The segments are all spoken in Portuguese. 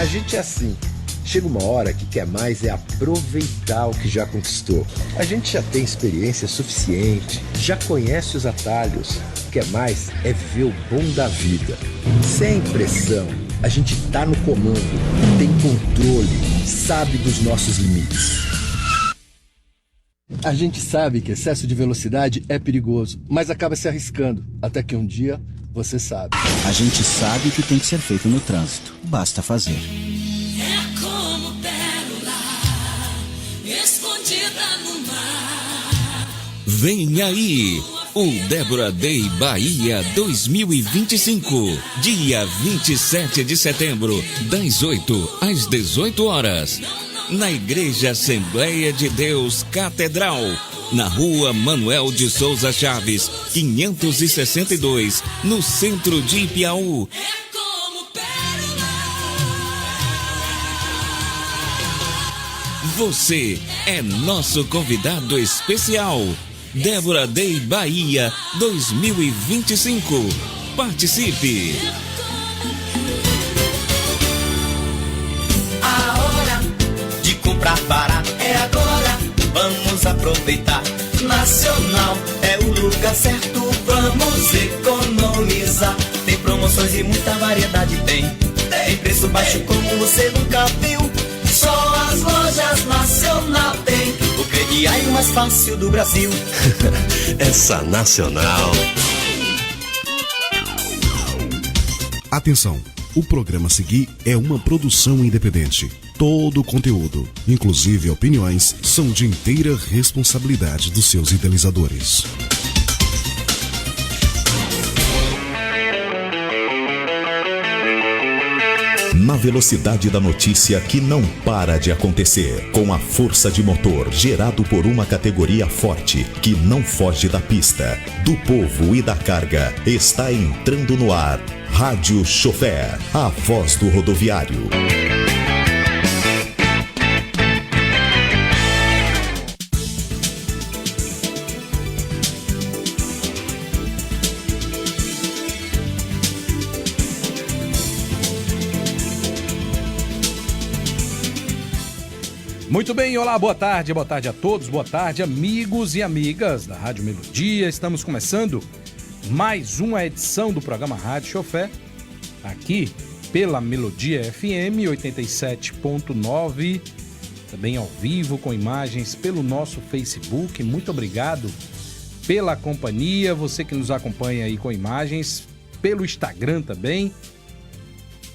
gente é assim. Chega uma hora que quer mais é aproveitar o que já conquistou. A gente já tem experiência suficiente, já conhece os atalhos. Quer mais é ver o bom da vida. Sem pressão, a gente tá no comando, tem controle, sabe dos nossos limites. A gente sabe que excesso de velocidade é perigoso, mas acaba se arriscando, até que um dia você sabe. A gente sabe o que tem que ser feito no trânsito, basta fazer. É como pérola escondida no mar. Vem aí, o Débora Day Bahia 2025, dia 27 de setembro, das 8 às 18 horas, na Igreja Assembleia de Deus Catedral, na Rua Manuel de Souza Chaves, 562, no centro de Ipiaú. É como pérola. Você é nosso convidado especial. Débora Day Bahia 2025. Participe! A hora de comprar barato é agora. Vamos aproveitar. Nacional é o lugar certo. Vamos economizar. Tem promoções e muita variedade tem. Tem preço baixo como você nunca viu. Só as lojas Nacional tem. O crediário mais fácil do Brasil. Essa Nacional. Atenção, o programa a seguir é uma produção independente. Todo o conteúdo, inclusive opiniões, são de inteira responsabilidade dos seus idealizadores. Na velocidade da notícia que não para de acontecer, com a força de motor gerado por uma categoria forte que não foge da pista, do povo e da carga, está entrando no ar. Rádio Chofer, a voz do rodoviário. Muito bem, olá, boa tarde a todos, boa tarde amigos e amigas da Rádio Melodia. Estamos começando mais uma edição do programa Rádio Chofer, aqui pela Melodia FM 87.9, também ao vivo com imagens pelo nosso Facebook. Muito obrigado pela companhia, você que nos acompanha aí com imagens, pelo Instagram também,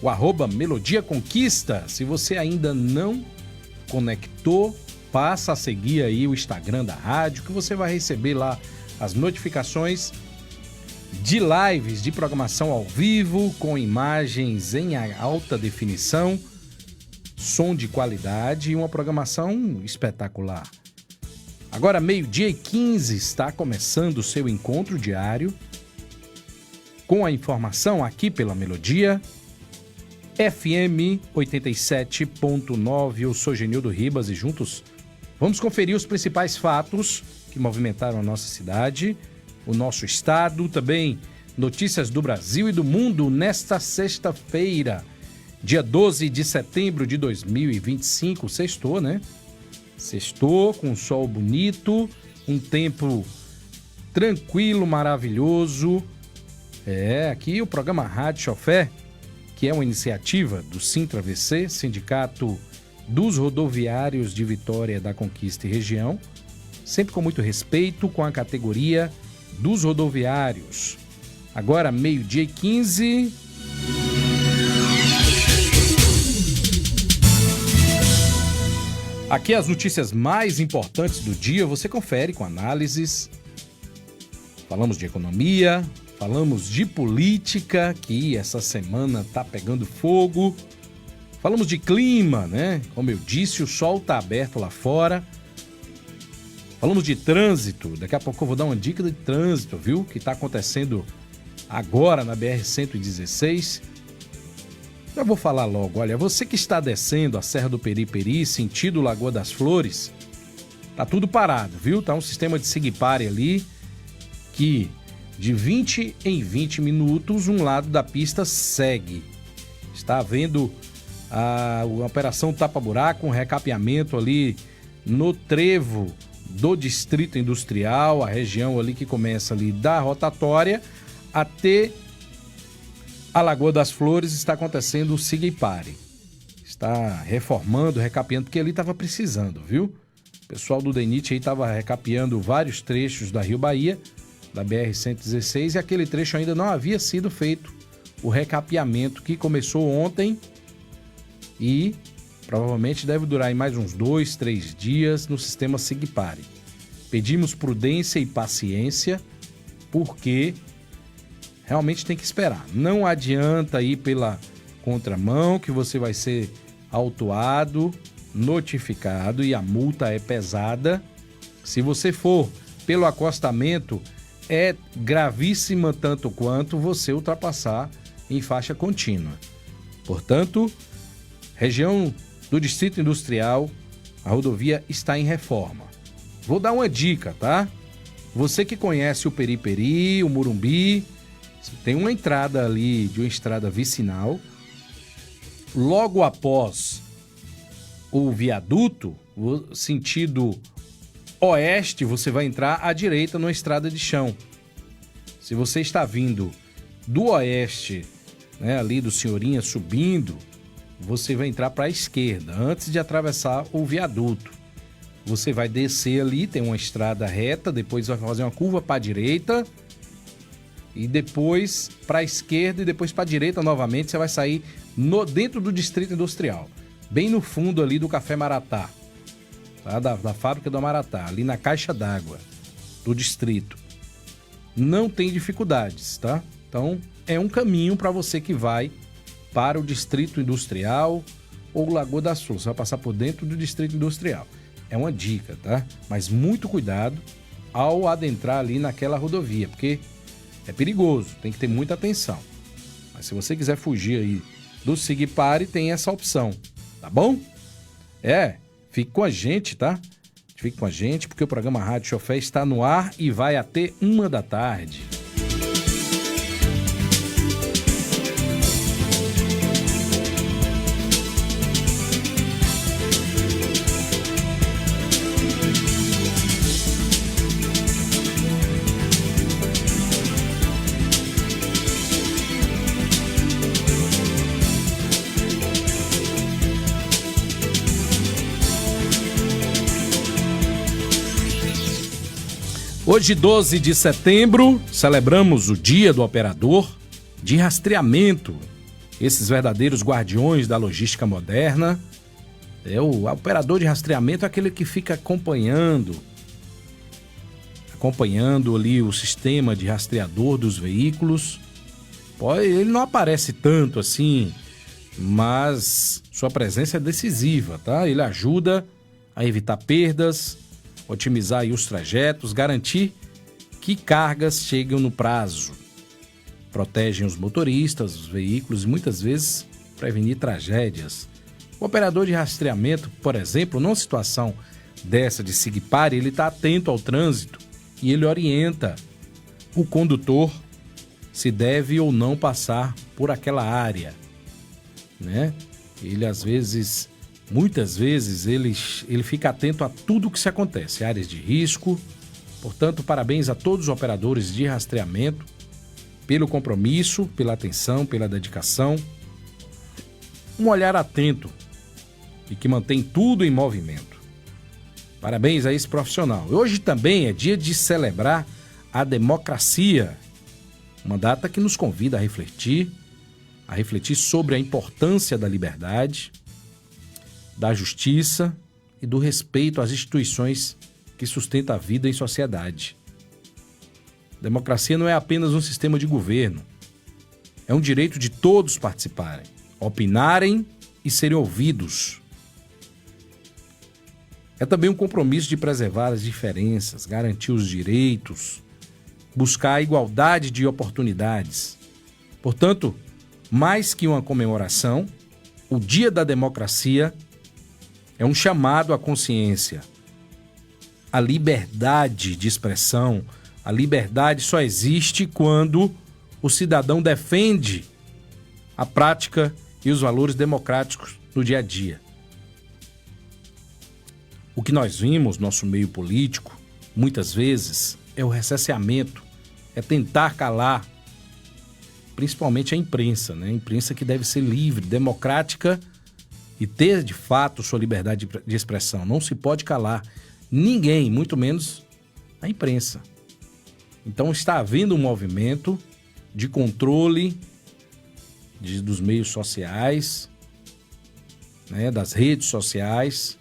o @Melodia Conquista. Se você ainda não conectou, passa a seguir aí o Instagram da rádio, que você vai receber lá as notificações de lives de programação ao vivo, com imagens em alta definição, som de qualidade e uma programação espetacular. Agora, 12:15, está começando o seu encontro diário com a informação aqui pela Melodia FM 87.9, eu sou Genildo Ribas e juntos vamos conferir os principais fatos que movimentaram a nossa cidade, o nosso estado, também notícias do Brasil e do mundo nesta sexta-feira, dia 12 de setembro de 2025, sextou, né? Sextou com um sol bonito, um tempo tranquilo, maravilhoso. Aqui o programa Rádio Chofer, que é uma iniciativa do Sintra-VC, Sindicato dos Rodoviários de Vitória da Conquista e Região, sempre com muito respeito com a categoria dos rodoviários. Agora, 12:15. Aqui as notícias mais importantes do dia, você confere com análises. Falamos de economia, falamos de política, que essa semana tá pegando fogo. Falamos de clima, né? Como eu disse, o sol tá aberto lá fora. Falamos de trânsito. Daqui a pouco eu vou dar uma dica de trânsito, viu? Que tá acontecendo agora na BR-116. Já vou falar logo. Olha, você que está descendo a Serra do Periperi, sentido Lagoa das Flores, tá tudo parado, viu? Tá um sistema de Sigpare ali que de 20 em 20 minutos, um lado da pista segue. Está havendo a operação tapa-buraco, um recapeamento ali no trevo do Distrito Industrial, a região ali que começa ali da rotatória até a Lagoa das Flores, está acontecendo o Siga e Pare. Está reformando, recapeando, porque ali estava precisando, viu? O pessoal do DENIT aí estava recapeando vários trechos da Rio Bahia, da BR-116, e aquele trecho ainda não havia sido feito o recapeamento, que começou ontem e provavelmente deve durar aí mais uns 2, 3 dias no sistema Siga e Pare. Pedimos prudência e paciência, porque realmente tem que esperar. Não adianta ir pela contramão, que você vai ser autuado, notificado, e a multa é pesada. Se você for pelo acostamento, é gravíssima tanto quanto você ultrapassar em faixa contínua. Portanto, região do Distrito Industrial, a rodovia está em reforma. Vou dar uma dica, tá? Você que conhece o Periperi, o Morumbi, tem uma entrada ali de uma estrada vicinal. Logo após o viaduto, o sentido oeste, você vai entrar à direita numa estrada de chão. Se você está vindo do oeste, né, ali do Senhorinha subindo, você vai entrar para a esquerda, antes de atravessar o viaduto. Você vai descer ali, tem uma estrada reta, depois vai fazer uma curva para a direita, e depois para a esquerda, e depois para a direita novamente. Você vai sair dentro do Distrito Industrial, bem no fundo ali do Café Maratá, tá? da fábrica do Maratá, ali na caixa d'água do distrito. Não tem dificuldades, tá? Então é um caminho para você que vai para o Distrito Industrial ou Lagoa das Flores. Você vai passar por dentro do Distrito Industrial. É uma dica, tá? Mas muito cuidado ao adentrar ali naquela rodovia, porque é perigoso, tem que ter muita atenção. Mas se você quiser fugir aí do Siga e Pare, tem essa opção, tá bom? Fique com a gente, tá? Fique com a gente, porque o programa Rádio Chofé está no ar e vai até 13h. Hoje, 12 de setembro, celebramos o Dia do Operador de Rastreamento. Esses verdadeiros guardiões da logística moderna. O operador de rastreamento é aquele que fica acompanhando ali o sistema de rastreador dos veículos. Ele não aparece tanto assim, mas sua presença é decisiva, tá? Ele ajuda a evitar perdas, otimizar aí os trajetos, garantir que cargas cheguem no prazo. Protegem os motoristas, os veículos e muitas vezes prevenir tragédias. O operador de rastreamento, por exemplo, numa situação dessa de Siga e Pare, ele está atento ao trânsito e ele orienta o condutor se deve ou não passar por aquela área, né? Ele muitas vezes ele fica atento a tudo que se acontece, áreas de risco. Portanto, parabéns a todos os operadores de rastreamento pelo compromisso, pela atenção, pela dedicação. Um olhar atento e que mantém tudo em movimento. Parabéns a esse profissional. Hoje também é dia de celebrar a democracia, uma data que nos convida a refletir sobre a importância da liberdade, da justiça e do respeito às instituições que sustentam a vida em sociedade. Democracia não é apenas um sistema de governo. É um direito de todos participarem, opinarem e serem ouvidos. É também um compromisso de preservar as diferenças, garantir os direitos, buscar a igualdade de oportunidades. Portanto, mais que uma comemoração, o Dia da Democracia é um chamado à consciência. A liberdade de expressão, a liberdade só existe quando o cidadão defende a prática e os valores democráticos no dia a dia. O que nós vimos no nosso meio político, muitas vezes, é o ressarcimento, é tentar calar, principalmente a imprensa, né? A imprensa que deve ser livre, democrática e ter, de fato, sua liberdade de expressão. Não se pode calar ninguém, muito menos a imprensa. Então está havendo um movimento de controle dos meios sociais, né, das redes sociais,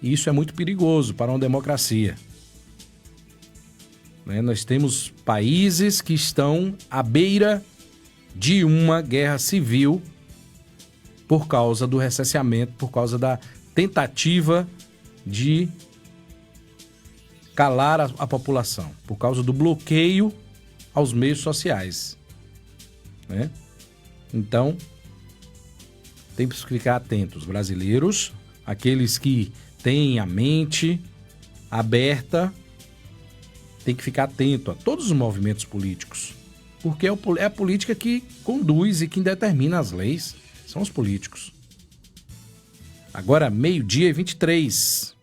e isso é muito perigoso para uma democracia. Né, nós temos países que estão à beira de uma guerra civil por causa do ressarcimento, por causa da tentativa de calar a população, por causa do bloqueio aos meios sociais. Né? Então, temos que ficar atentos, brasileiros, aqueles que têm a mente aberta, tem que ficar atento a todos os movimentos políticos, porque é a política que conduz e que determina as leis, são os políticos. Agora, 12:23.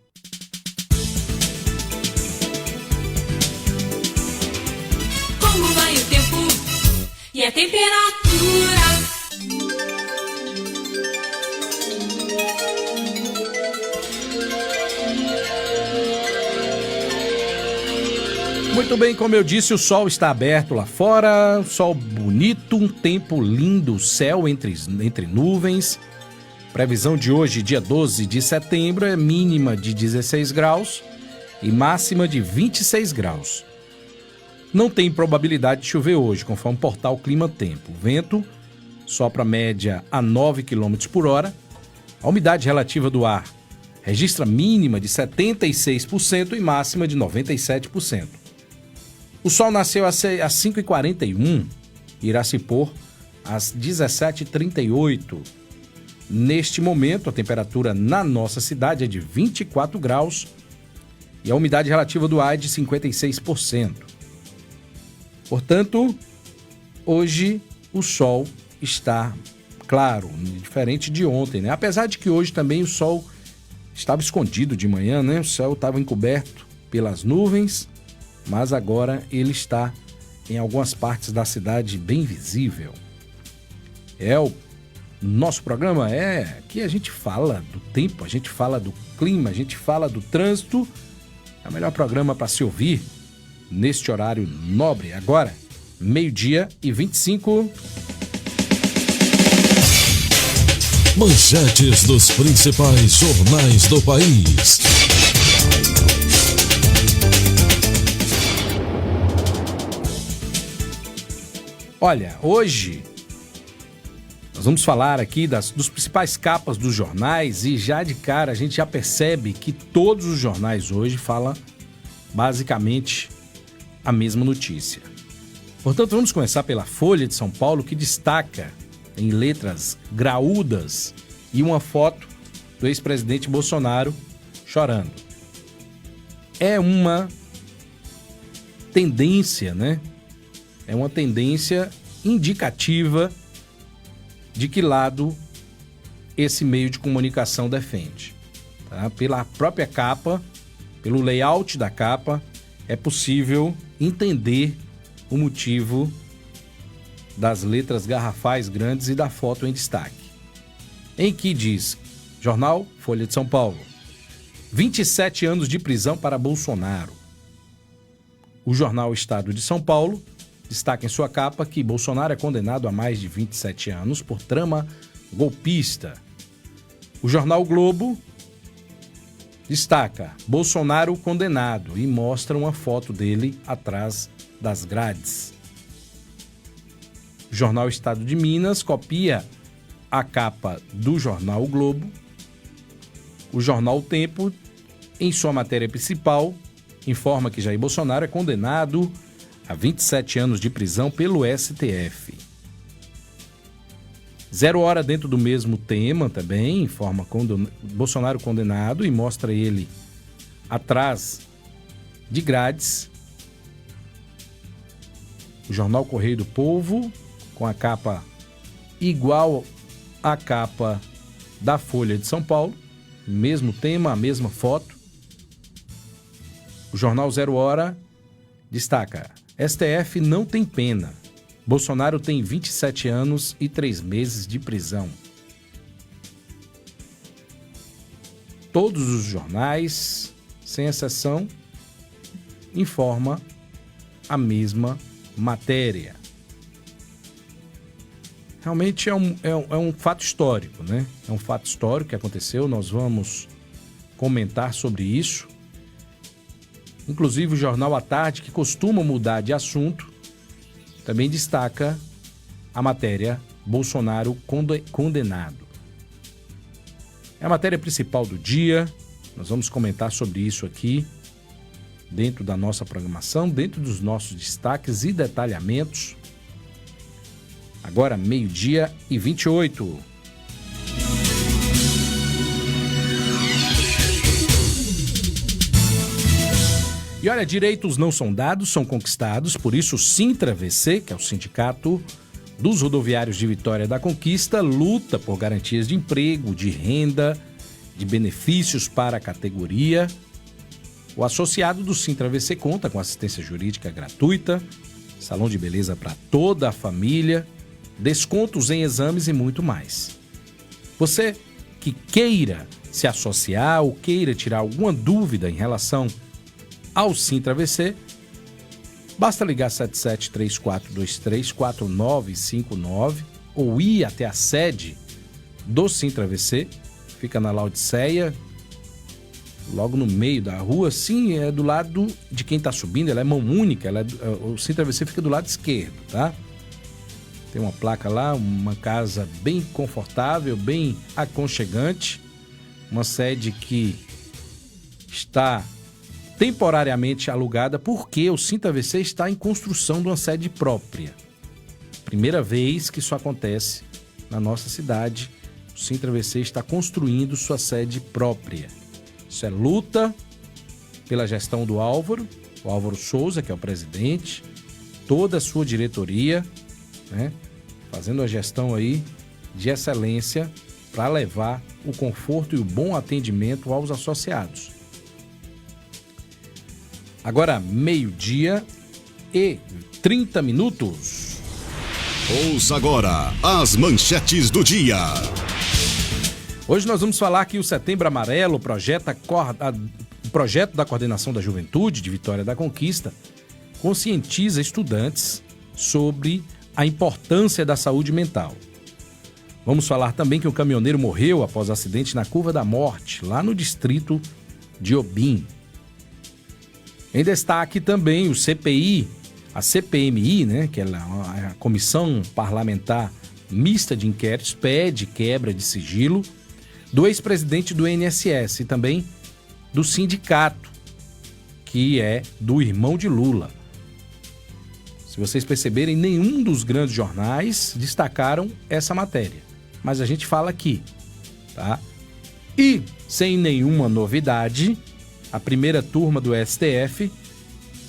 Como vai o tempo e a temperatura? Muito bem, como eu disse, o sol está aberto lá fora, sol bonito, um tempo lindo, céu entre nuvens. Previsão de hoje, dia 12 de setembro, é mínima de 16 graus e máxima de 26 graus. Não tem probabilidade de chover hoje, conforme o portal Clima Tempo. O vento sopra média a 9 km por hora. A umidade relativa do ar registra mínima de 76% e máxima de 97%. O sol nasceu às 5h41 e irá se pôr às 17h38. Neste momento, a temperatura na nossa cidade é de 24 graus e a umidade relativa do ar é de 56%. Portanto, hoje o sol está claro, diferente de ontem, né? Apesar de que hoje também o sol estava escondido de manhã, né? O céu estava encoberto pelas nuvens, mas agora ele está em algumas partes da cidade bem visível. O nosso programa que a gente fala do tempo, a gente fala do clima, a gente fala do trânsito. É o melhor programa para se ouvir neste horário nobre. Agora, 12:25. Manchetes dos principais jornais do país. Olha, hoje nós vamos falar aqui dos principais capas dos jornais e já de cara a gente já percebe que todos os jornais hoje falam basicamente a mesma notícia. Portanto, vamos começar pela Folha de São Paulo, que destaca em letras graúdas e uma foto do ex-presidente Bolsonaro chorando. É uma tendência, né? É uma tendência indicativa de que lado esse meio de comunicação defende. Tá? Pela própria capa, pelo layout da capa, é possível entender o motivo das letras garrafais grandes e da foto em destaque. Em que diz, jornal Folha de São Paulo, 27 anos de prisão para Bolsonaro. O jornal Estado de São Paulo destaca em sua capa que Bolsonaro é condenado a mais de 27 anos por trama golpista. O jornal Globo destaca Bolsonaro condenado e mostra uma foto dele atrás das grades. O jornal Estado de Minas copia a capa do jornal o Globo. O jornal O Tempo, em sua matéria principal, informa que Jair Bolsonaro é condenado a 27 anos de prisão pelo STF. 0 Hora, dentro do mesmo tema também, informa Bolsonaro condenado e mostra ele atrás de grades. O jornal Correio do Povo, com a capa igual a capa da Folha de São Paulo, mesmo tema, a mesma foto. O jornal Zero Hora destaca: STF não tem pena. Bolsonaro tem 27 anos e 3 meses de prisão. Todos os jornais, sem exceção, informam a mesma matéria. Realmente é um fato histórico, né? É um fato histórico que aconteceu, nós vamos comentar sobre isso. Inclusive o Jornal à Tarde, que costuma mudar de assunto, também destaca a matéria Bolsonaro condenado. É a matéria principal do dia, nós vamos comentar sobre isso aqui, dentro da nossa programação, dentro dos nossos destaques e detalhamentos. Agora, 12h28. E olha, direitos não são dados, são conquistados, por isso o Sintra-VC, que é o Sindicato dos Rodoviários de Vitória da Conquista, luta por garantias de emprego, de renda, de benefícios para a categoria. O associado do Sintra-VC conta com assistência jurídica gratuita, salão de beleza para toda a família, descontos em exames e muito mais. Você que queira se associar ou queira tirar alguma dúvida em relação ao Sintra-VC, basta ligar 7734234959 ou ir até a sede do Sintra-VC, fica na Laodiceia, logo no meio da rua. Sim, é do lado de quem está subindo, ela é mão única, o Sintra-VC fica do lado esquerdo, tá? Tem uma placa lá, uma casa bem confortável, bem aconchegante, uma sede que está temporariamente alugada porque o Sintra-VC está em construção de uma sede própria. Primeira vez que isso acontece na nossa cidade, o Sintra-VC está construindo sua sede própria. Isso é luta pela gestão do Álvaro, o Álvaro Souza, que é o presidente, toda a sua diretoria, né, fazendo a gestão aí de excelência para levar o conforto e o bom atendimento aos associados. Agora, 12h30. Ouça agora as manchetes do dia. Hoje nós vamos falar que o Setembro Amarelo, o projeto da Coordenação da Juventude de Vitória da Conquista, conscientiza estudantes sobre a importância da saúde mental. Vamos falar também que o caminhoneiro morreu após acidente na Curva da Morte, lá no distrito de Obim. Em destaque também o CPI, a CPMI, né, que é a Comissão Parlamentar Mista de Inquéritos, pede quebra de sigilo do ex-presidente do INSS e também do sindicato, que é do irmão de Lula. Se vocês perceberem, nenhum dos grandes jornais destacaram essa matéria, mas a gente fala aqui, tá? E, sem nenhuma novidade, a primeira turma do STF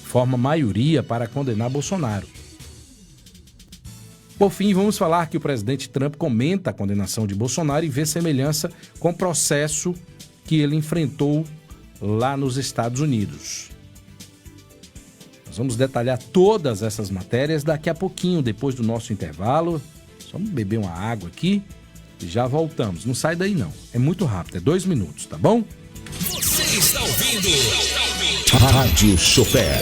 forma maioria para condenar Bolsonaro. Por fim, vamos falar que o presidente Trump comenta a condenação de Bolsonaro e vê semelhança com o processo que ele enfrentou lá nos Estados Unidos. Nós vamos detalhar todas essas matérias daqui a pouquinho, depois do nosso intervalo. Só vamos beber uma água aqui e já voltamos. Não sai daí não, é muito rápido, é 2 minutos, tá bom? Você está ouvindo Rádio Chofé.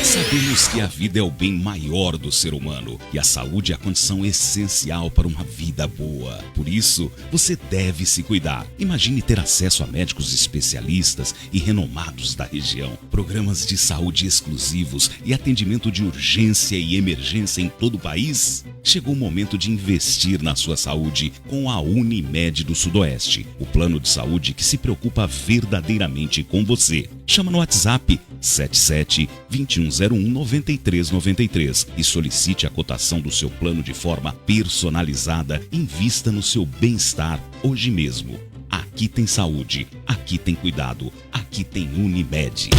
Sabemos que a vida é o bem maior do ser humano e a saúde é a condição essencial para uma vida boa. Por isso, você deve se cuidar. Imagine ter acesso a médicos especialistas e renomados da região, programas de saúde exclusivos e atendimento de urgência e emergência em todo o país. Chegou o momento de investir na sua saúde com a Unimed do Sudoeste, o plano de saúde que se preocupa verdadeiramente com você. Chama no WhatsApp 77-2101-9393 e solicite a cotação do seu plano de forma personalizada. Invista no seu bem-estar hoje mesmo. Aqui tem saúde, aqui tem cuidado, aqui tem Unimed.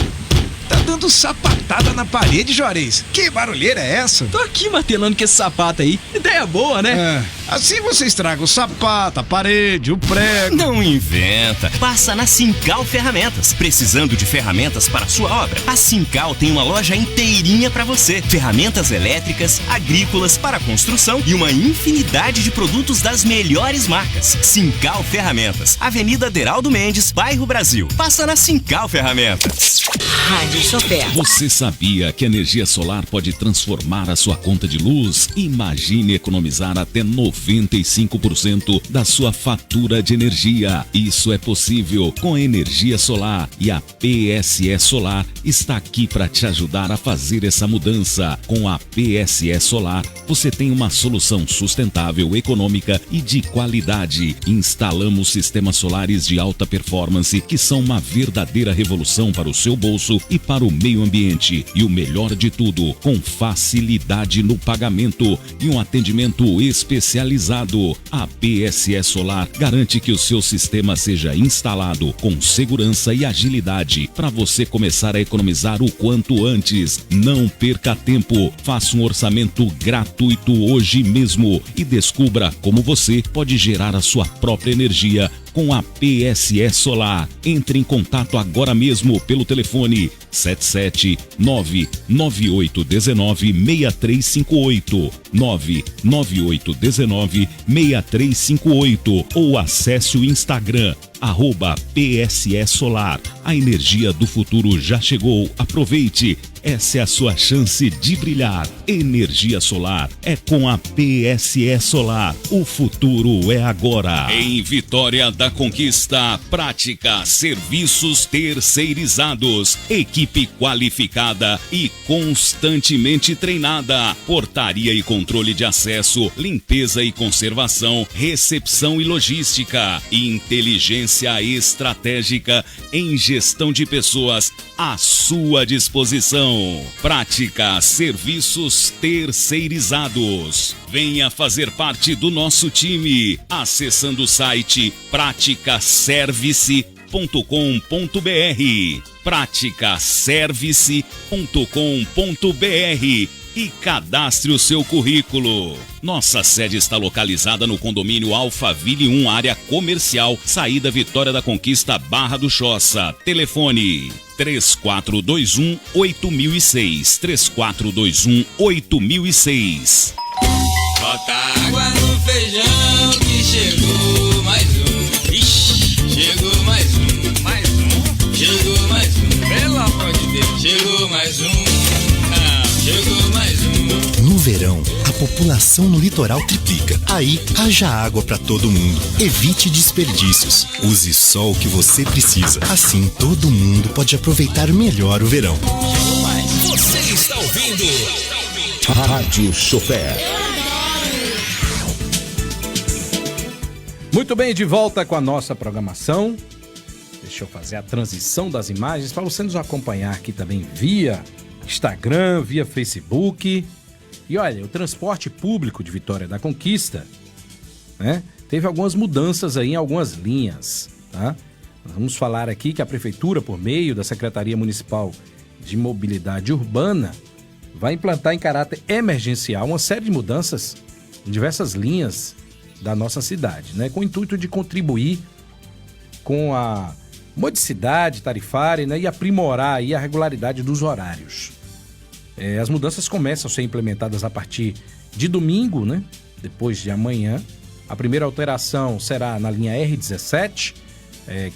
Tá dando sapatada na parede, Juarez. Que barulheira é essa? Tô aqui martelando com esse sapato aí. Ideia boa, né? Assim você estraga o sapato, a parede, o prego. Não inventa. Passa na Sincal Ferramentas. Precisando de ferramentas para a sua obra? A Sincal tem uma loja inteirinha para você. Ferramentas elétricas, agrícolas, para construção e uma infinidade de produtos das melhores marcas. Sincal Ferramentas. Avenida Deraldo Mendes, bairro Brasil. Passa na Sincal Ferramentas. Rádio Chofé. Você sabia que a energia solar pode transformar a sua conta de luz? Imagine economizar até 95% da sua fatura de energia. Isso é possível com a energia solar e a PSE Solar está aqui para te ajudar a fazer essa mudança. Com a PSE Solar, você tem uma solução sustentável, econômica e de qualidade. Instalamos sistemas solares de alta performance que são uma verdadeira revolução para o seu bolso e para o meio ambiente. E o melhor de tudo, com facilidade no pagamento e um atendimento especializado. A PSE Solar garante que o seu sistema seja instalado com segurança e agilidade para você começar a economizar o quanto antes. Não perca tempo. Faça um orçamento gratuito hoje mesmo e descubra como você pode gerar a sua própria energia com a PSE Solar. Entre em contato agora mesmo pelo telefone 779-9819-6358 99819-6358 ou acesse o Instagram @PSE Solar. A energia do futuro já chegou. Aproveite. Essa é a sua chance de brilhar. Energia solar é com a PSE Solar. O futuro é agora. Em Vitória da Conquista, Prática Serviços Terceirizados. Equipe qualificada e constantemente treinada. Portaria e controle de acesso, limpeza e conservação, recepção e logística. Inteligência estratégica em gestão de pessoas à sua disposição. Prática Serviços Terceirizados. Venha fazer parte do nosso time acessando o site praticaservice.com.br praticaservice.com.br e cadastre o seu currículo. Nossa sede está localizada no condomínio Alphaville 1, área comercial, saída Vitória da Conquista, Barra do Choça. Telefone 3421-8006. 3421-8006. Bota água no feijão que chegou mais um. Ixi, chegou mais um. Mais um? Chegou mais um. Pelo amor de Deus, chegou mais um. Chegou mais um. No verão, a população no litoral triplica. Aí, haja água para todo mundo. Evite desperdícios. Use só o que você precisa. Assim, todo mundo pode aproveitar melhor o verão. Você está ouvindo Rádio Chofé. Muito bem, de volta com a nossa programação. Deixa eu fazer a transição das imagens para você nos acompanhar aqui também via Instagram, via Facebook. E olha, o transporte público de Vitória da Conquista, né, teve algumas mudanças aí em algumas linhas, tá? Nós vamos falar aqui que a Prefeitura, por meio da Secretaria Municipal de Mobilidade Urbana, vai implantar em caráter emergencial uma série de mudanças em diversas linhas da nossa cidade, né, com o intuito de contribuir com a modicidade tarifária, né, e aprimorar aí a regularidade dos horários. As mudanças começam a ser implementadas a partir de domingo, né, depois de amanhã. A primeira alteração será na linha R17,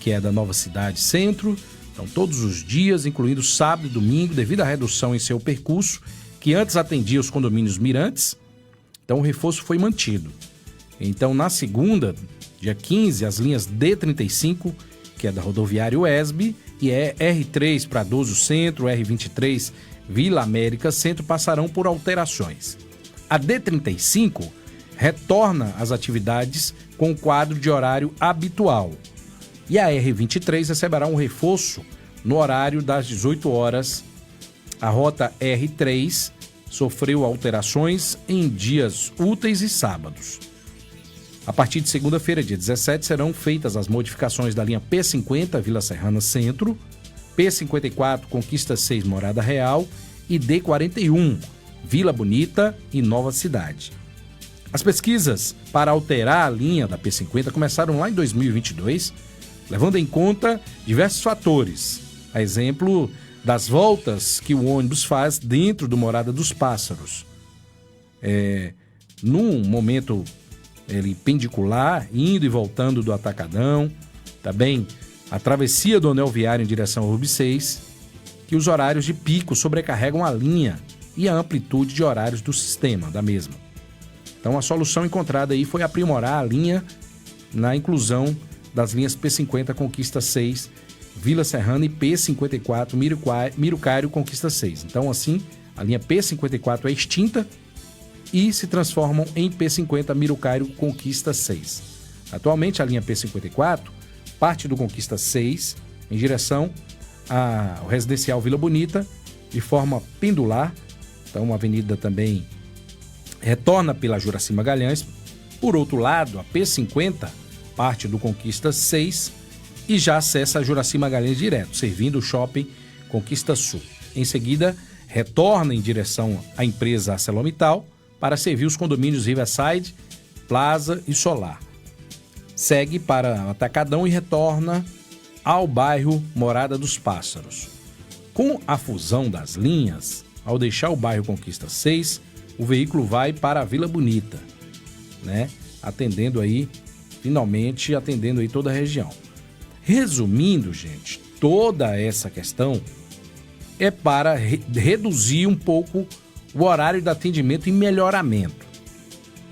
que é da Nova Cidade Centro. Então, todos os dias, incluindo sábado e domingo, devido à redução em seu percurso, que antes atendia os condomínios Mirantes. Então, o reforço foi mantido. Então, na segunda, dia 15, as linhas D35, que é da rodoviária UESB, e R3 para Pradoso Centro, R23 Vila América Centro, passarão por alterações. A D35 retorna às atividades com o quadro de horário habitual. E a R23 receberá um reforço no horário das 18 horas. A rota R3 sofreu alterações em dias úteis e sábados. A partir de segunda-feira, dia 17, serão feitas as modificações da linha P50 Vila Serrana Centro, P54 Conquista 6 Morada Real e D41 Vila Bonita e Nova Cidade. As pesquisas para alterar a linha da P50 começaram lá em 2022, levando em conta diversos fatores, a exemplo das voltas que o ônibus faz dentro do Morada dos Pássaros. Num momento pendicular, indo e voltando do Atacadão, também a travessia do anel viário em direção ao Rubi 6, que os horários de pico sobrecarregam a linha e a amplitude de horários do sistema da mesma. Então a solução encontrada aí foi aprimorar a linha na inclusão das linhas P50 Conquista 6, Vila Serrana e P54 Mirucário Conquista 6. Então assim, a linha P54 é extinta e se transformam em P50 Mirucário Conquista 6. Atualmente a linha P54 parte do Conquista 6 em direção ao residencial Vila Bonita de forma pendular. Então a avenida também retorna pela Juracy Magalhães. Por outro lado, a P50 parte do Conquista 6 e já acessa a Juracy Magalhães direto, servindo o shopping Conquista Sul. Em seguida, retorna em direção à empresa ArcelorMittal para servir os condomínios Riverside, Plaza e Solar. Segue para Atacadão e retorna ao bairro Morada dos Pássaros. Com a fusão das linhas, ao deixar o bairro Conquista 6, o veículo vai para a Vila Bonita, né? Finalmente atendendo aí toda a região. Resumindo, gente, toda essa questão é para reduzir um pouco o horário de atendimento e melhoramento.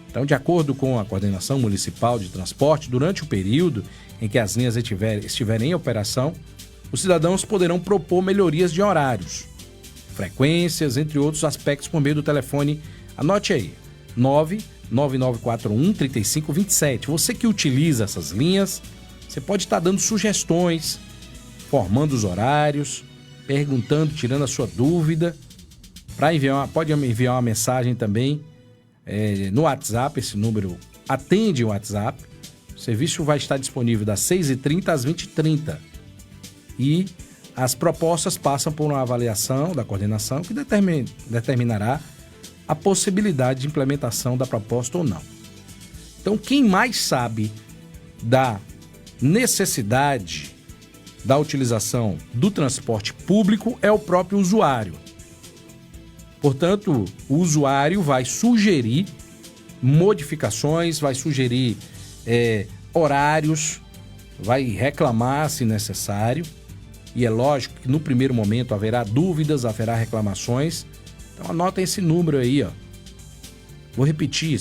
Então, de acordo com a Coordenação Municipal de Transporte, durante o período em que as linhas estiverem em operação, os cidadãos poderão propor melhorias de horários, frequências, entre outros aspectos, por meio do telefone. Anote aí, 99941-3527. Você que utiliza essas linhas, você pode estar dando sugestões, formando os horários, perguntando, tirando a sua dúvida. Pode enviar uma mensagem também no WhatsApp. Esse número atende o WhatsApp. O serviço vai estar disponível das 6h30 às 20h30. E as propostas passam por uma avaliação da coordenação que determinará a possibilidade de implementação da proposta ou não. Então, quem mais sabe da necessidade da utilização do transporte público é o próprio usuário. Portanto, o usuário vai sugerir modificações, vai sugerir horários, vai reclamar se necessário. E é lógico que no primeiro momento haverá dúvidas, haverá reclamações. Então anotem esse número aí, ó. Vou repetir,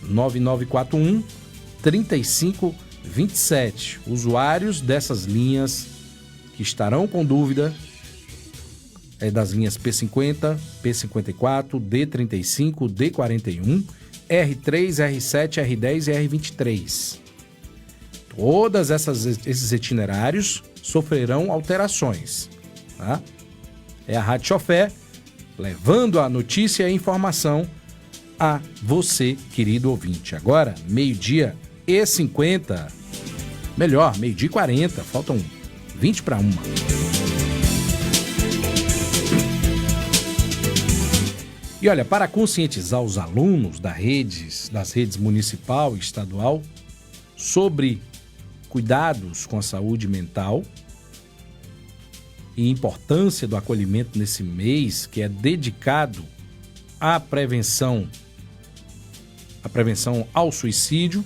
779-9941-3527. Usuários dessas linhas que estarão com dúvida das linhas P50, P54, D35, D41, R3, R7, R10 e R23. Todos esses itinerários sofrerão alterações, tá? É a Rádio Chofé levando a notícia e a informação a você, querido ouvinte. Agora, 12h50, melhor, 12h40, faltam 20 para 1. E olha, para conscientizar os alunos das redes municipal e estadual sobre cuidados com a saúde mental e importância do acolhimento nesse mês que é dedicado à prevenção ao suicídio,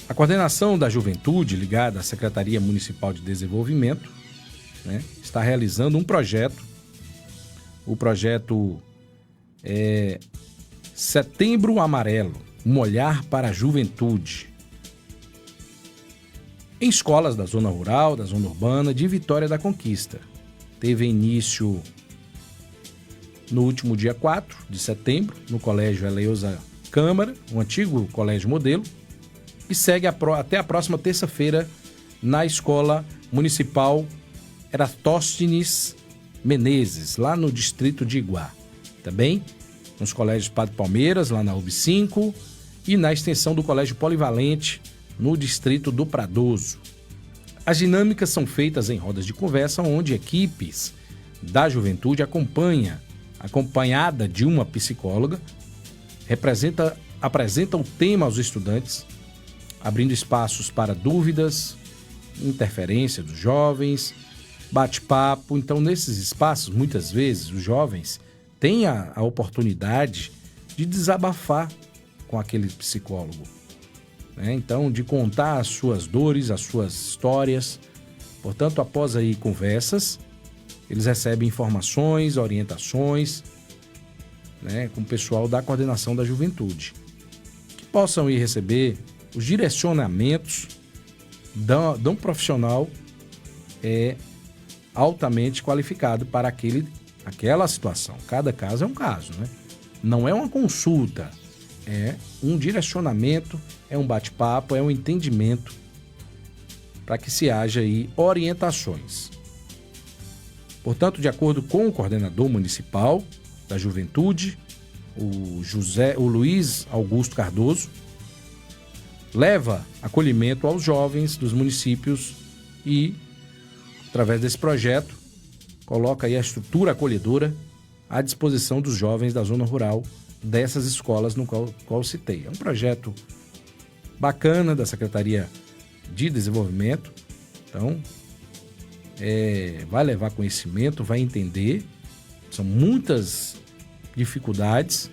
a coordenação da juventude ligada à Secretaria Municipal de Desenvolvimento, né, está realizando um projeto. O projeto é Setembro Amarelo, um olhar para a juventude. Em escolas da zona rural, da zona urbana de Vitória da Conquista. Teve início no último dia 4 de setembro, no Colégio Eleusa Câmara, o antigo Colégio Modelo, e segue até a próxima terça-feira na Escola Municipal Eratóstenes Menezes, lá no distrito de Iguá. Também nos colégios Padre Palmeiras, lá na UB5, e na extensão do Colégio Polivalente, no distrito do Pradoso. As dinâmicas são feitas em rodas de conversa, onde equipes da juventude acompanhada de uma psicóloga, apresenta o tema aos estudantes, abrindo espaços para dúvidas, interferência dos jovens, bate-papo. Então, nesses espaços, muitas vezes, os jovens têm a oportunidade de desabafar com aquele psicólogo, né? Então, de contar as suas dores, as suas histórias. Portanto, após aí conversas, eles recebem informações, orientações, né, com o pessoal da coordenação da juventude, que possam ir receber os direcionamentos de um profissional altamente qualificado para aquela situação. Cada caso é um caso, né? Não é uma consulta, é um direcionamento, é um bate-papo, é um entendimento para que se haja aí orientações. Portanto, de acordo com o coordenador municipal da juventude, o Luiz Augusto Cardoso, leva acolhimento aos jovens dos municípios e, através desse projeto, coloca aí a estrutura acolhedora à disposição dos jovens da zona rural dessas escolas no qual citei. É um projeto bacana da Secretaria de Desenvolvimento. Então, vai levar conhecimento, vai entender. São muitas dificuldades.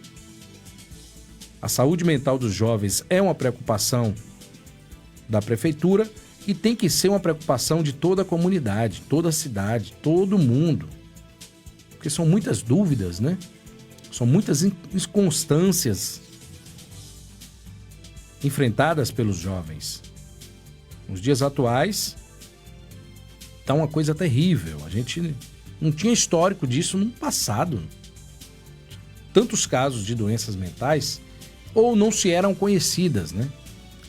A saúde mental dos jovens é uma preocupação da prefeitura e tem que ser uma preocupação de toda a comunidade, toda a cidade, todo mundo. Porque são muitas dúvidas, né? São muitas inconstâncias enfrentadas pelos jovens. Nos dias atuais, tá uma coisa terrível. A gente não tinha histórico disso no passado. Tantos casos de doenças mentais ou não se eram conhecidas, né?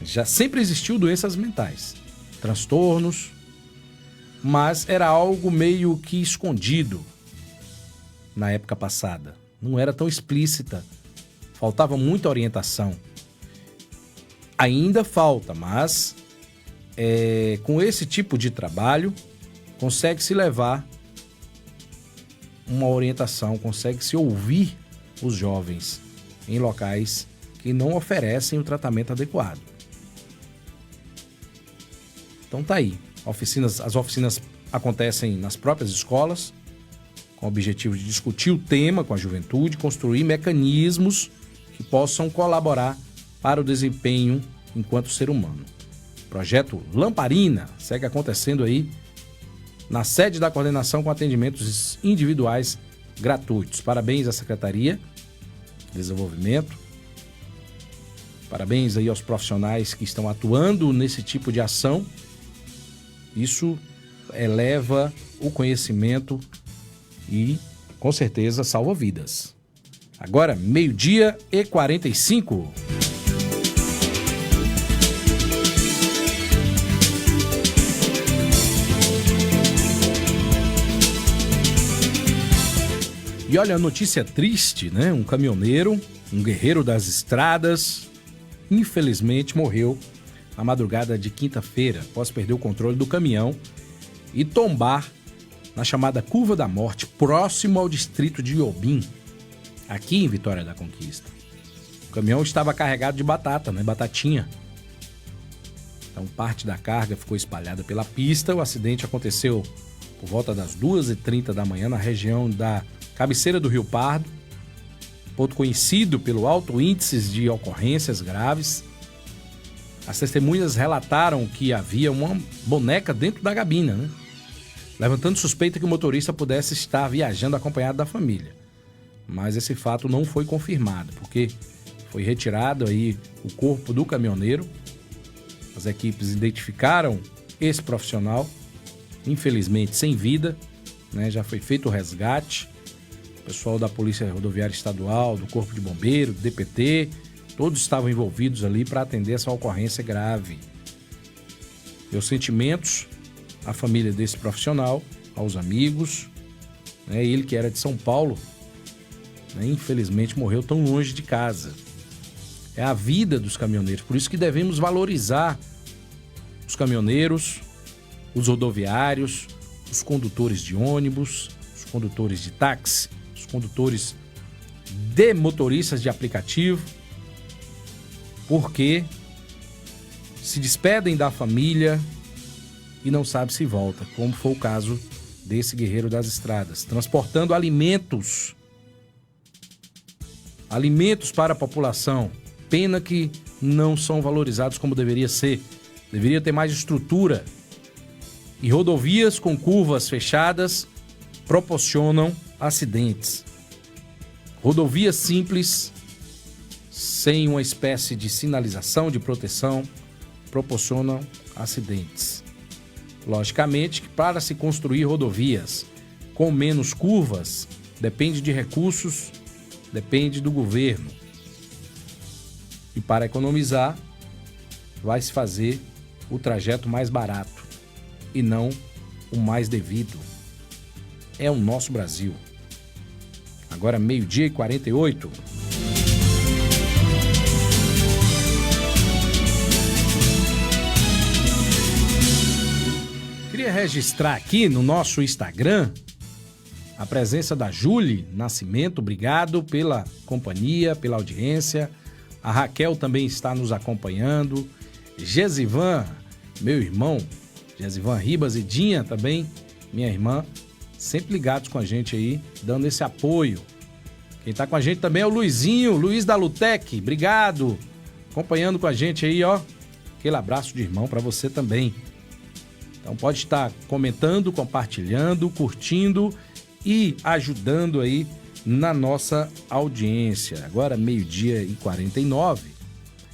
Já sempre existiu doenças mentais, transtornos, mas era algo meio que escondido na época passada. Não era tão explícita, faltava muita orientação. Ainda falta, mas com esse tipo de trabalho consegue-se levar uma orientação, consegue-se ouvir os jovens em locais que não oferecem o tratamento adequado. Então tá aí, as oficinas acontecem nas próprias escolas, com o objetivo de discutir o tema com a juventude, construir mecanismos que possam colaborar para o desempenho enquanto ser humano. O projeto Lamparina segue acontecendo aí na sede da coordenação com atendimentos individuais gratuitos. Parabéns à Secretaria de Desenvolvimento, parabéns aí aos profissionais que estão atuando nesse tipo de ação. Isso eleva o conhecimento e, com certeza, salva vidas. Agora, 12h45. E olha a notícia triste, né? Um caminhoneiro, um guerreiro das estradas, infelizmente morreu na madrugada de quinta-feira, após perder o controle do caminhão e tombar na chamada Curva da Morte, próximo ao distrito de Iobim, aqui em Vitória da Conquista. O caminhão estava carregado de batata, né? Batatinha. Então parte da carga ficou espalhada pela pista. O acidente aconteceu por volta das 2h30 da manhã na região da cabeceira do Rio Pardo, ponto conhecido pelo alto índice de ocorrências graves. As testemunhas relataram que havia uma boneca dentro da gabina, né? Levantando suspeita que o motorista pudesse estar viajando acompanhado da família. Mas esse fato não foi confirmado, porque foi retirado aí o corpo do caminhoneiro. As equipes identificaram esse profissional, infelizmente sem vida, né? Já foi feito o resgate. O pessoal da Polícia Rodoviária Estadual, do Corpo de Bombeiro, do DPT, todos estavam envolvidos ali para atender essa ocorrência grave. Meus sentimentos à família desse profissional, aos amigos, né? Ele que era de São Paulo, né? Infelizmente morreu tão longe de casa. É a vida dos caminhoneiros, por isso que devemos valorizar os caminhoneiros, os rodoviários, os condutores de ônibus, os condutores de táxi, os condutores de motoristas de aplicativo, porque se despedem da família e não sabe se volta, como foi o caso desse guerreiro das estradas, transportando alimentos para a população. Pena que não são valorizados como deveria ser. Deveria ter mais estrutura. E rodovias com curvas fechadas proporcionam acidentes. Rodovias simples, sem uma espécie de sinalização, de proteção, proporcionam acidentes. Logicamente que para se construir rodovias com menos curvas, depende de recursos, depende do governo. E para economizar, vai se fazer o trajeto mais barato e não o mais devido. É o nosso Brasil. Agora 12h48. Queria registrar aqui no nosso Instagram a presença da Júlia Nascimento. Obrigado pela companhia, pela audiência. A Raquel também está nos acompanhando. Gesivan, meu irmão, Gesivan Ribas e Dinha também, minha irmã, sempre ligados com a gente aí, dando esse apoio. Quem está com a gente também é o Luizinho, Luiz da Lutec, obrigado, acompanhando com a gente aí, ó. Aquele abraço de irmão para você também. Então pode estar comentando, compartilhando, curtindo e ajudando aí na nossa audiência. Agora 12h49.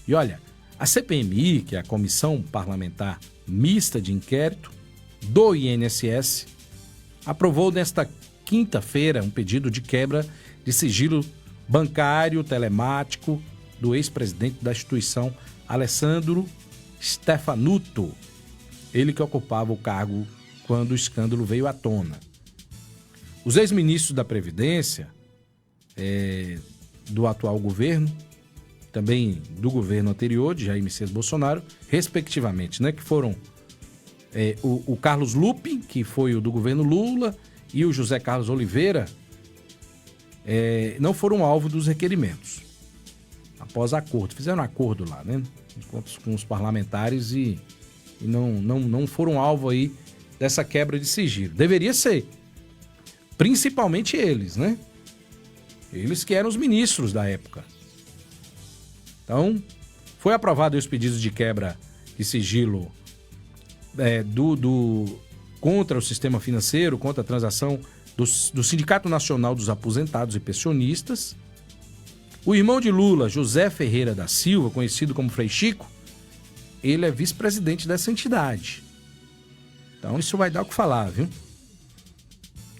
E olha, a CPMI, que é a Comissão Parlamentar Mista de Inquérito do INSS, aprovou nesta quinta-feira um pedido de quebra de sigilo bancário telemático do ex-presidente da instituição, Alessandro Stefanuto, ele que ocupava o cargo quando o escândalo veio à tona. Os ex-ministros da Previdência, do atual governo, também do governo anterior, de Jair Messias Bolsonaro, respectivamente, né, que foram o Carlos Lupe, que foi o do governo Lula, e o José Carlos Oliveira, não foram alvo dos requerimentos. Após acordo, fizeram acordo lá, né, com os parlamentares e não foram alvo aí dessa quebra de sigilo. Deveria ser. Principalmente eles, né? Eles que eram os ministros da época. Então, foi aprovado os pedidos de quebra de sigilo contra o sistema financeiro, contra a transação do Sindicato Nacional dos Aposentados e Pensionistas. O irmão de Lula, José Ferreira da Silva, conhecido como Frei Chico, ele é vice-presidente dessa entidade. Então isso vai dar o que falar, viu?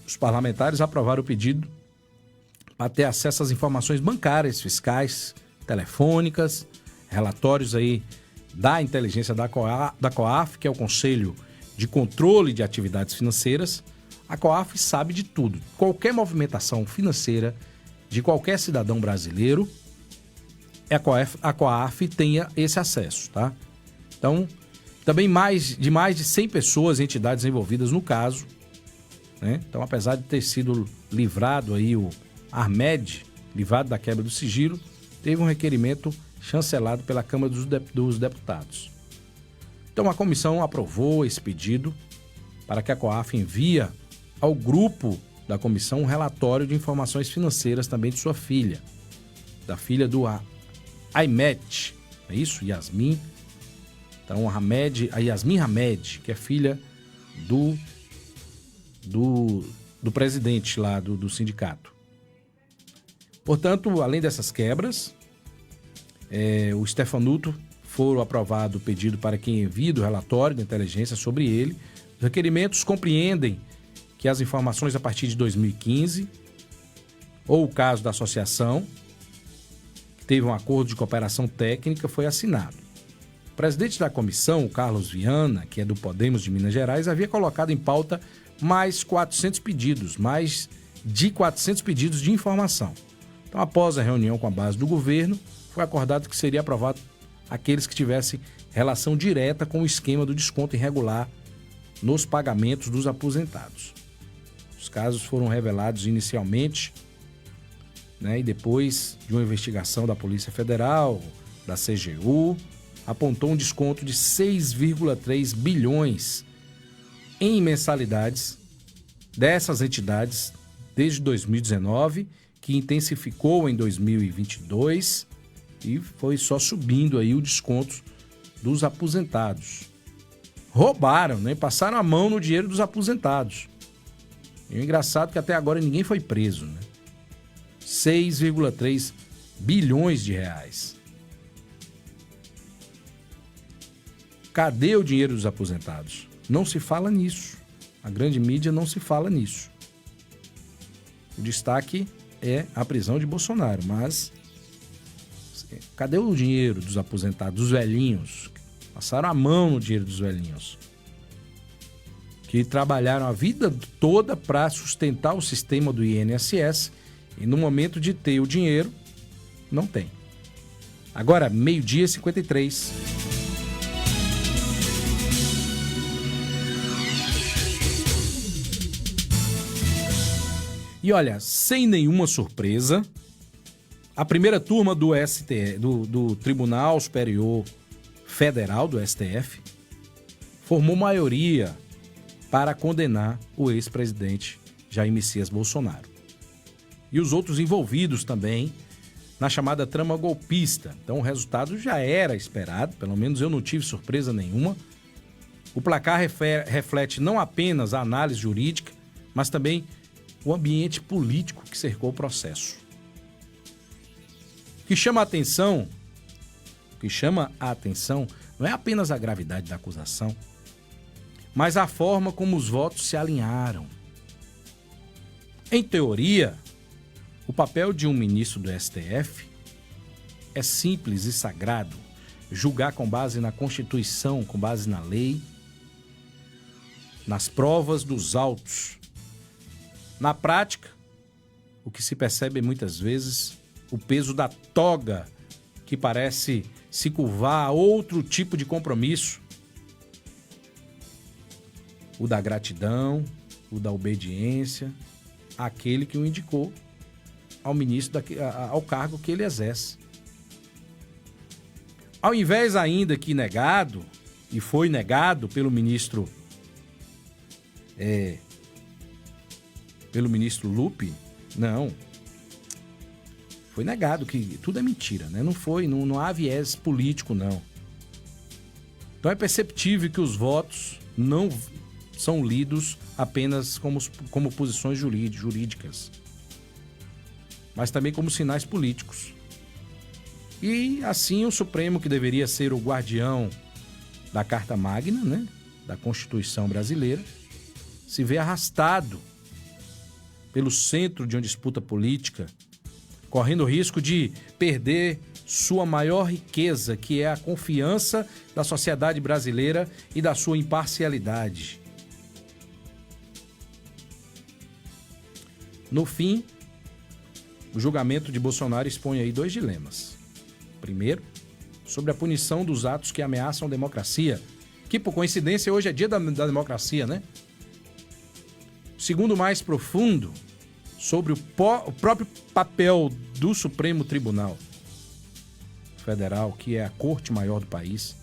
Os parlamentares aprovaram o pedido para ter acesso às informações bancárias, fiscais, telefônicas, relatórios aí da inteligência da COAF, que é o Conselho de Controle de Atividades Financeiras. A COAF sabe de tudo. Qualquer movimentação financeira de qualquer cidadão brasileiro, a COAF tenha esse acesso, tá? Então, também mais de 100 pessoas e entidades envolvidas no caso, né? Então, apesar de ter sido livrado aí o Armed, livrado da quebra do sigilo, teve um requerimento chancelado pela Câmara dos Deputados. Então, a comissão aprovou esse pedido para que a COAF envie ao grupo da comissão um relatório de informações financeiras também de sua filha, da filha do Aimet, é isso? Yasmin. Então, a Yasmin Hamed, que é filha do presidente lá do sindicato. Portanto, além dessas quebras, o Stefanuto foram aprovado o pedido para que envie o relatório da inteligência sobre ele. Os requerimentos compreendem que as informações a partir de 2015, ou o caso da associação, que teve um acordo de cooperação técnica, foi assinado. O presidente da comissão, o Carlos Viana, que é do Podemos de Minas Gerais, havia colocado em pauta mais de 400 pedidos de informação. Então, após a reunião com a base do governo, foi acordado que seria aprovado aqueles que tivessem relação direta com o esquema do desconto irregular nos pagamentos dos aposentados. Os casos foram revelados inicialmente, né, e depois de uma investigação da Polícia Federal, da CGU, apontou um desconto de 6,3 bilhões em mensalidades dessas entidades desde 2019, que intensificou em 2022 e foi só subindo aí o desconto dos aposentados. Roubaram, né? Passaram a mão no dinheiro dos aposentados. E o engraçado é que até agora ninguém foi preso, né? 6,3 bilhões de reais. Cadê o dinheiro dos aposentados? Não se fala nisso. A grande mídia não se fala nisso. O destaque é a prisão de Bolsonaro, mas cadê o dinheiro dos aposentados, dos velhinhos? Passaram a mão no dinheiro dos velhinhos, que trabalharam a vida toda para sustentar o sistema do INSS e no momento de ter o dinheiro, não tem. Agora, 12h53. E olha, sem nenhuma surpresa, a primeira turma do do Tribunal Superior Federal, do STF, formou maioria para condenar o ex-presidente Jair Messias Bolsonaro. E os outros envolvidos também na chamada trama golpista. Então o resultado já era esperado, pelo menos eu não tive surpresa nenhuma. O placar reflete não apenas a análise jurídica, mas também o ambiente político que cercou o processo. O que chama a atenção não é apenas a gravidade da acusação, mas a forma como os votos se alinharam. Em teoria, o papel de um ministro do STF é simples e sagrado: julgar com base na Constituição, com base na lei, nas provas dos autos. Na prática, o que se percebe muitas vezes o peso da toga, que parece se curvar a outro tipo de compromisso. O da gratidão, o da obediência, àquele que o indicou ao ministro, ao cargo que ele exerce. Ao invés ainda que negado, e foi negado pelo ministro Lupe, não. Foi negado que tudo é mentira, né? Não há viés político, não. Então é perceptível que os votos não são lidos apenas como posições jurídicas, mas também como sinais políticos. E assim o Supremo, que deveria ser o guardião da Carta Magna, né, da Constituição brasileira, se vê arrastado pelo centro de uma disputa política, correndo o risco de perder sua maior riqueza, que é a confiança da sociedade brasileira e da sua imparcialidade. No fim, o julgamento de Bolsonaro expõe aí dois dilemas. Primeiro, sobre a punição dos atos que ameaçam a democracia, que por coincidência hoje é dia da democracia, né? Segundo, mais profundo, sobre o próprio papel do Supremo Tribunal Federal, que é a corte maior do país.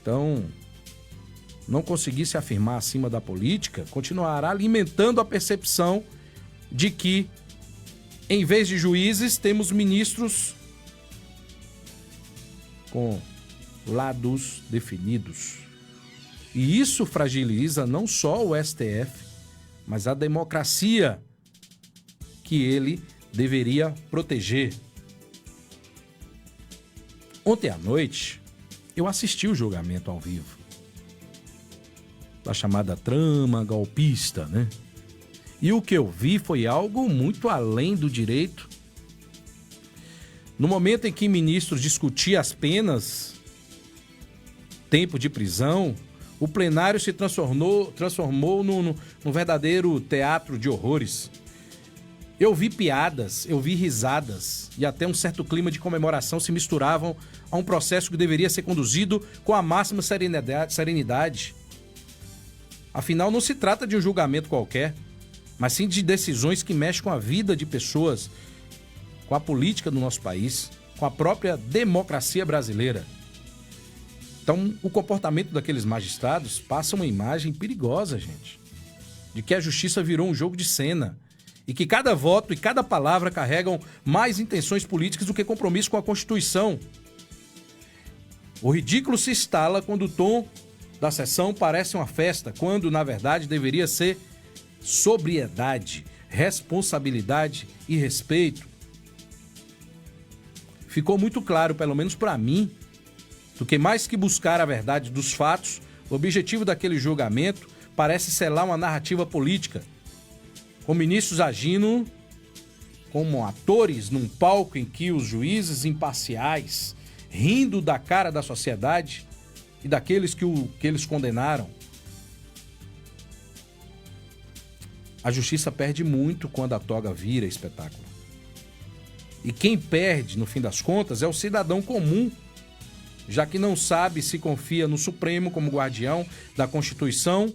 Então, não conseguir se afirmar acima da política continuará alimentando a percepção de que, em vez de juízes, temos ministros com lados definidos. E isso fragiliza não só o STF, mas a democracia que ele deveria proteger. Ontem à noite, eu assisti o julgamento ao vivo da chamada trama golpista, né? E o que eu vi foi algo muito além do direito. No momento em que ministros discutiam as penas, tempo de prisão, o plenário se transformou num verdadeiro teatro de horrores. Eu vi piadas, eu vi risadas e até um certo clima de comemoração se misturavam a um processo que deveria ser conduzido com a máxima serenidade. Afinal, não se trata de um julgamento qualquer, mas sim de decisões que mexem com a vida de pessoas, com a política do nosso país, com a própria democracia brasileira. Então, o comportamento daqueles magistrados passa uma imagem perigosa, gente, de que a justiça virou um jogo de cena e que cada voto e cada palavra carregam mais intenções políticas do que compromisso com a Constituição. O ridículo se instala quando o tom da sessão parece uma festa, quando, na verdade, deveria ser sobriedade, responsabilidade e respeito. Ficou muito claro, pelo menos para mim, do que mais que buscar a verdade dos fatos, o objetivo daquele julgamento parece selar uma narrativa política, com ministros agindo como atores num palco em que os juízes imparciais, rindo da cara da sociedade e daqueles que eles condenaram. A justiça perde muito quando a toga vira espetáculo. E quem perde, no fim das contas, é o cidadão comum, já que não sabe se confia no Supremo como guardião da Constituição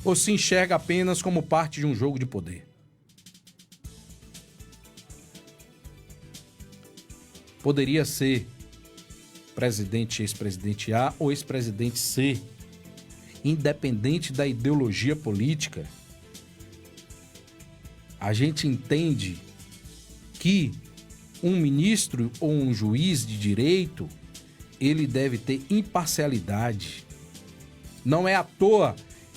ou se enxerga apenas como parte de um jogo de poder. Poderia ser presidente, ex-presidente A ou ex-presidente C, independente da ideologia política. A gente entende que um ministro ou um juiz de direito, ele deve ter imparcialidade. Não é à toa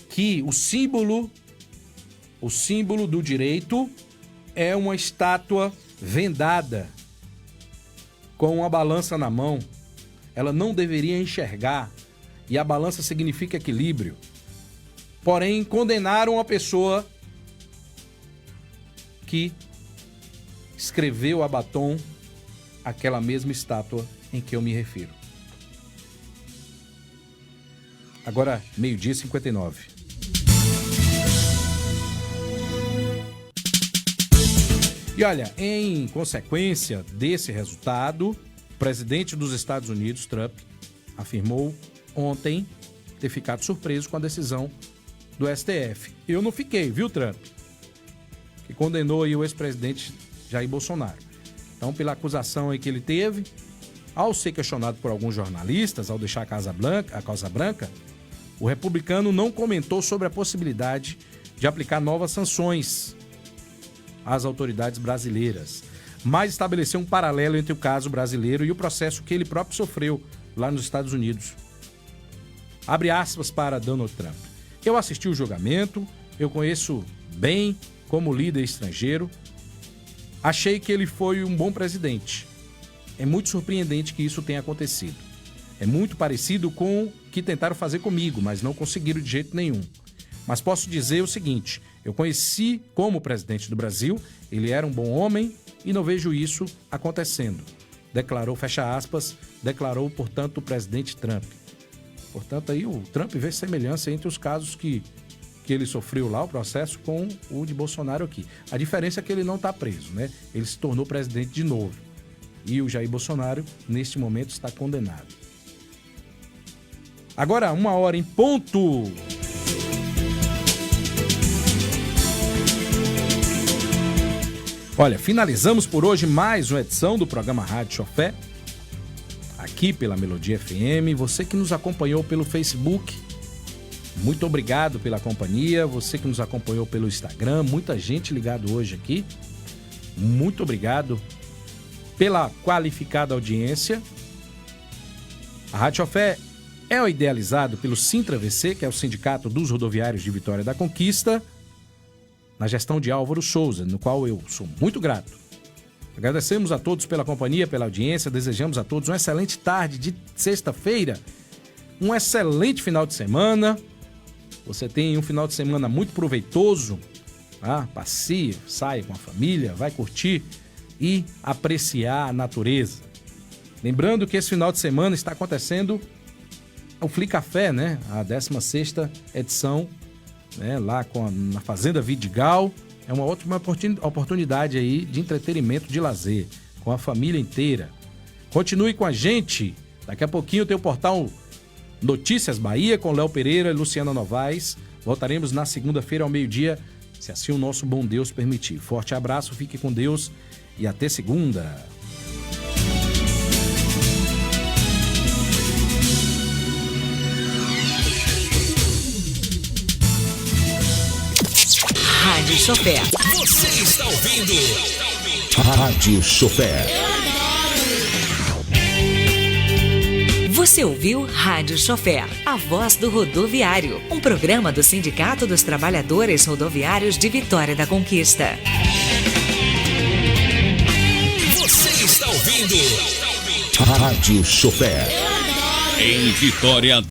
que o símbolo do direito é uma estátua vendada com uma balança na mão. Ela não deveria enxergar, e a balança significa equilíbrio. Porém, condenaram uma pessoa que escreveu a batom aquela mesma estátua em que eu me refiro. Agora, 12h59. E olha, em consequência desse resultado, o presidente dos Estados Unidos, Trump, afirmou ontem ter ficado surpreso com a decisão do STF. Eu não fiquei, viu, Trump? Que condenou aí o ex-presidente Jair Bolsonaro. Então, pela acusação aí que ele teve, ao ser questionado por alguns jornalistas, ao deixar a Casa Branca, o republicano não comentou sobre a possibilidade de aplicar novas sanções às autoridades brasileiras, mas estabeleceu um paralelo entre o caso brasileiro e o processo que ele próprio sofreu lá nos Estados Unidos. Abre aspas para Donald Trump. Eu assisti o julgamento, eu conheço bem como líder estrangeiro, achei que ele foi um bom presidente. É muito surpreendente que isso tenha acontecido. É muito parecido com o que tentaram fazer comigo, mas não conseguiram de jeito nenhum. Mas posso dizer o seguinte, eu conheci como presidente do Brasil, ele era um bom homem e não vejo isso acontecendo. Declarou, fecha aspas, declarou, portanto, o presidente Trump. Portanto, aí o Trump vê semelhança entre os casos que ele sofreu lá, o processo, com o de Bolsonaro aqui. A diferença é que ele não está preso, né? Ele se tornou presidente de novo. E o Jair Bolsonaro, neste momento, está condenado. Agora, 1h em ponto. Olha, finalizamos por hoje mais uma edição do programa Rádio Chofé, aqui pela Melodia FM. Você que nos acompanhou pelo Facebook, muito obrigado pela companhia. Você que nos acompanhou pelo Instagram, muita gente ligado hoje aqui. Muito obrigado pela qualificada audiência. A Rádio Chofé é idealizado pelo Sintra-VC, que é o Sindicato dos Rodoviários de Vitória da Conquista, na gestão de Álvaro Souza, no qual eu sou muito grato. Agradecemos a todos pela companhia, pela audiência, desejamos a todos uma excelente tarde de sexta-feira, um excelente final de semana. Você tem um final de semana muito proveitoso, passeia, sai com a família, vai curtir e apreciar a natureza. Lembrando que esse final de semana está acontecendo o Fli Café, né? A 16ª edição, né? Lá na Fazenda Vidigal, É uma ótima oportunidade aí de entretenimento, de lazer, com a família inteira. Continue com a gente. Daqui a pouquinho tem o portal Notícias Bahia com Léo Pereira e Luciana Novaes. Voltaremos na segunda-feira ao meio-dia, se assim o nosso bom Deus permitir. Forte abraço, fique com Deus e até segunda. Rádio Chofer. Você está ouvindo Rádio Chofer. Você ouviu Rádio Chofer, a voz do rodoviário, um programa do Sindicato dos Trabalhadores Rodoviários de Vitória da Conquista. Você está ouvindo Rádio Chofer. Em Vitória